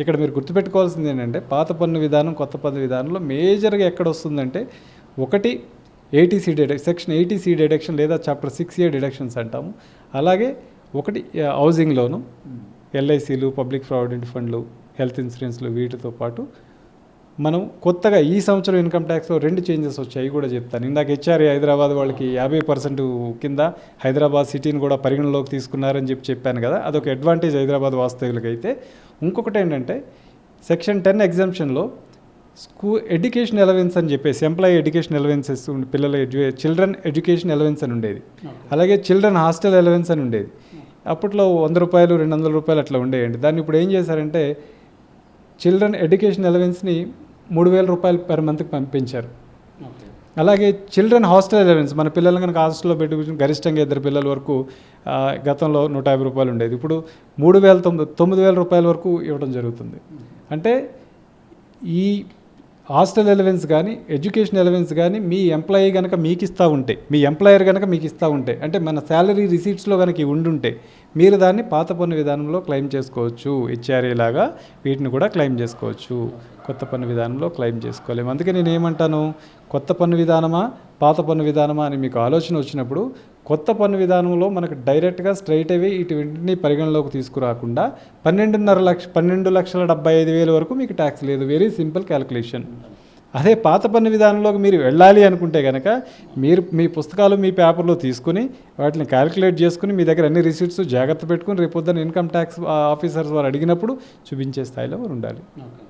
ఇక్కడ మీరు గుర్తుపెట్టుకోవాల్సింది ఏంటంటే పాత పన్ను విధానం కొత్త పన్ను విధానంలో మేజర్గా ఎక్కడ వస్తుందంటే ఒకటి ATC deduction, section 80C deduction లేదా చాప్టర్ 6A డిడక్షన్స్ అంటాము. అలాగే ఒకటి హౌసింగ్ లోను, ఎల్ఐసీలు, పబ్లిక్ ప్రావిడెంట్ ఫండ్లు, హెల్త్ ఇన్సూరెన్స్లు, వీటితో పాటు మనం కొత్తగా ఈ సంవత్సరం ఇన్కమ్ ట్యాక్స్లో 2 చేంజెస్ వచ్చాయి కూడా చెప్తాను. ఇందాక హెచ్ఆర్ఏ హైదరాబాద్ వాళ్ళకి 50% కింద హైదరాబాద్ సిటీని కూడా పరిగణలోకి తీసుకున్నారని చెప్పాను కదా, అదొక అడ్వాంటేజ్ హైదరాబాద్ వాస్తవ్యులకి. అయితే ఇంకొకటి ఏంటంటే సెక్షన్ 10 ఎగ్జామ్షన్లో ఎడ్యుకేషన్ అలవెన్స్ అని చెప్పేసి ఎంప్లాయీ ఎడ్యుకేషన్ అలవెన్సెస్, పిల్లల చిల్డ్రన్ ఎడ్యుకేషన్ అలవెన్స్ అని ఉండేది. అలాగే చిల్డ్రన్ హాస్టల్ అలవెన్స్ అని ఉండేది. అప్పట్లో 100 రూపాయలు 200 రూపాయలు అట్లా ఉండేయండి. దాన్ని ఇప్పుడు ఏం చేశారంటే చిల్డ్రన్ ఎడ్యుకేషన్ అలవెన్స్ని 3000 రూపాయలు పర్ మంత్కి పెంచారు. అలాగే చిల్డ్రన్ హాస్టల్ అలవెన్స్, మన పిల్లలు కనుక హాస్టల్లో పెట్టుకుని గరిష్టంగా 2 పిల్లల వరకు గతంలో 150 రూపాయలు ఉండేది, ఇప్పుడు 9,000 రూపాయల వరకు ఇవ్వడం జరుగుతుంది. అంటే ఈ హాస్టల్ అలవెన్స్ కానీ ఎడ్యుకేషన్ అలవెన్స్ కానీ మీ ఎంప్లాయీ కనుక మీకు ఇస్తూ ఉంటే, మీ ఎంప్లాయర్ కనుక మీకు ఇస్తూ ఉంటే, అంటే మన శాలరీ రిసీట్స్లో కనుక ఉండుంటే మీరు దాన్ని పాత పన్ను విధానంలో క్లెయిమ్ చేసుకోవచ్చు. హెచ్ఆర్ఏ లాగా వీటిని కూడా క్లెయిమ్ చేసుకోవచ్చు. కొత్త పన్ను విధానంలో క్లెయిమ్ చేసుకోలేము. అందుకే నేను ఏమంటాను, కొత్త పన్ను విధానమా పాత పన్ను విధానమా అని మీకు ఆలోచన వచ్చినప్పుడు కొత్త పన్ను విధానంలో మనకు డైరెక్ట్గా స్ట్రైట్ అవే ఇటువంటిని పరిగణలోకి తీసుకురాకుండా 12,75,000 వరకు మీకు ట్యాక్స్ లేదు. Very simple calculation. అదే పాత పన్ను విధానంలోకి మీరు వెళ్ళాలి అనుకుంటే కనుక మీరు మీ పుస్తకాలు మీ పేపర్లో తీసుకుని వాటిని క్యాలిక్యులేట్ చేసుకుని మీ దగ్గర అన్ని రిసీట్స్ జాగ్రత్త పెట్టుకుని రేపొద్దున ఇన్కమ్ ట్యాక్స్ ఆఫీసర్స్ వారు అడిగినప్పుడు చూపించే స్థాయిలో ఉండాలి.